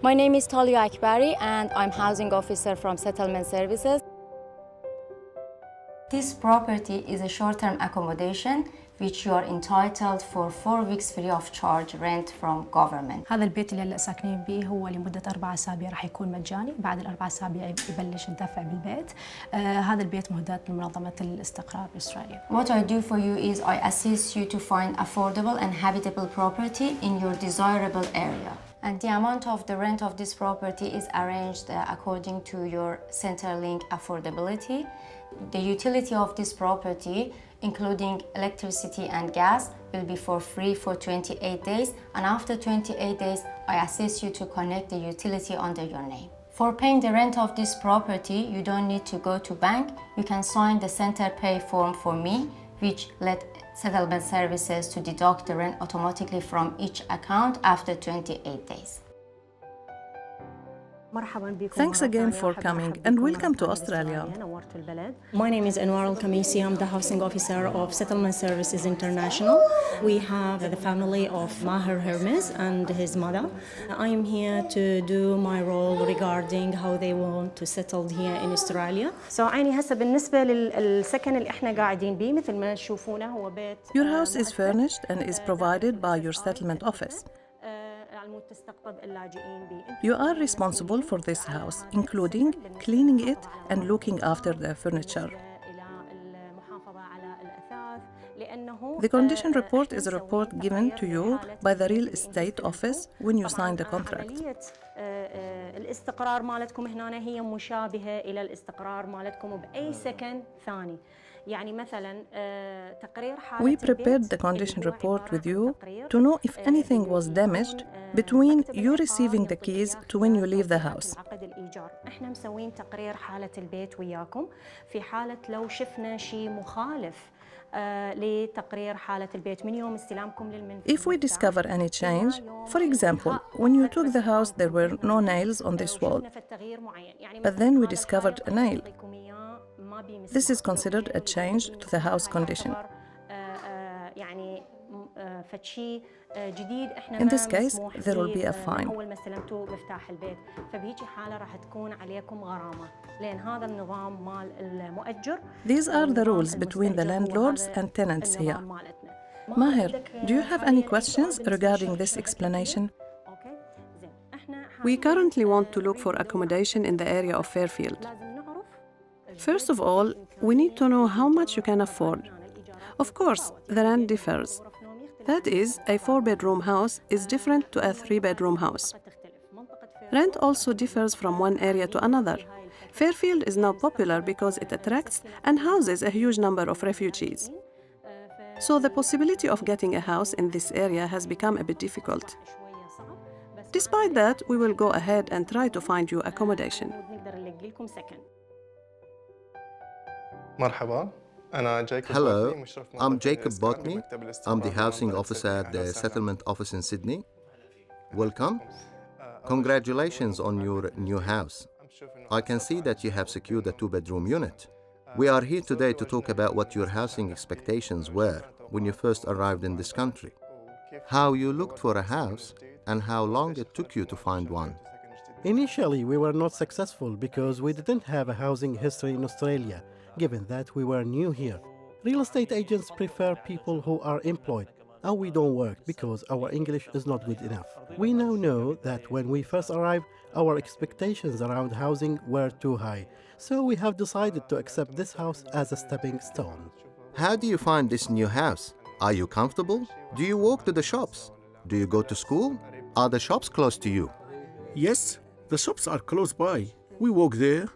My name is Talia Akbari and I'm housing officer from Settlement Services. This property is a short-term accommodation which you are entitled for 4 weeks free of charge rent from government. هذا البيت اللي هلا ساكنين به هو لمدة 4 أسابيع راح يكون مجاني، بعد ال4 أسابيع يبلش الدفع بالبيت. هذا البيت مهداة لمنظمة الاستقرار بأستراليا. What I do for you is I assist you to find affordable and habitable property in your desirable area. And the amount of the rent of this property is arranged according to your Centrelink affordability. The utility of this property, including electricity and gas, will be for free for 28 days. And after 28 days, I assist you to connect the utility under your name. For paying the rent of this property, you don't need to go to bank. You can sign the Center Pay form for me, which let Settlement Services to deduct the rent automatically from each account after 28 days. Thanks again for coming and welcome to Australia. My name is Anwar Al-Khamisi. I'm the housing officer of Settlement Services International. We have the family of Maher Hermes and his mother. I am here to do my role regarding how they want to settle here in Australia. يعني هسه بالنسبة للسكن اللي احنا قاعدين بيه مثل ما تشوفونه هو بيت Your house is furnished and is provided by your settlement office. You are responsible for this house, including cleaning it and looking after the furniture. The condition report is a report given to you by the real estate office when you sign the contract. الاستقرار مالتكم هنا هي مشابهة إلى الاستقرار مالتكم بأي سكن ثاني. يعني مثلا تقرير حالة We prepared the condition report with you to know if anything was damaged between you receiving the keys to when you leave the house. عقد الإيجار. احنا مسوين تقرير حالة البيت وياكم في حالة لو شفنا شيء مخالف لتقرير حالة البيت من يوم استلامكم للمنزل. If we discover any change, for example, when you took the house there were no nails on this wall, but then we discovered a nail. This is considered a change to the house condition. In this case, there will be a fine. أول ما استلمتوا مفتاح البيت فبهيجي حالة راح تكون عليكم غرامة لأن هذا النظام مال المؤجر. These are the rules between the landlords and tenants here. Maher, do you have any questions regarding this explanation? We currently want to look for accommodation in the area of Fairfield. First of all, we need to know how much you can afford. Of course, the rent differs. That is, a 4-bedroom house is different to a 3-bedroom house. Rent also differs from one area to another. Fairfield is now popular because it attracts and houses a huge number of refugees. So the possibility of getting a house in this area has become a bit difficult. Despite that, we will go ahead and try to find you accommodation. Hello, I'm Jacob Botany. I'm the housing officer at the settlement office in Sydney. Welcome. Congratulations on your new house. I can see that you have secured a 2-bedroom unit. We are here today to talk about what your housing expectations were when you first arrived in this country, how you looked for a house, and how long it took you to find one. Initially, we were not successful because we didn't have a housing history in Australia, given that we were new here. Real estate agents prefer people who are employed, and we don't work because our English is not good enough. We now know that when we first arrived, our expectations around housing were too high, so we have decided to accept this house as a stepping stone. How do you find this new house? Are you comfortable? Do you walk to the shops? Do you go to school? Are the shops close to you? Yes, the shops are close by. We walk there.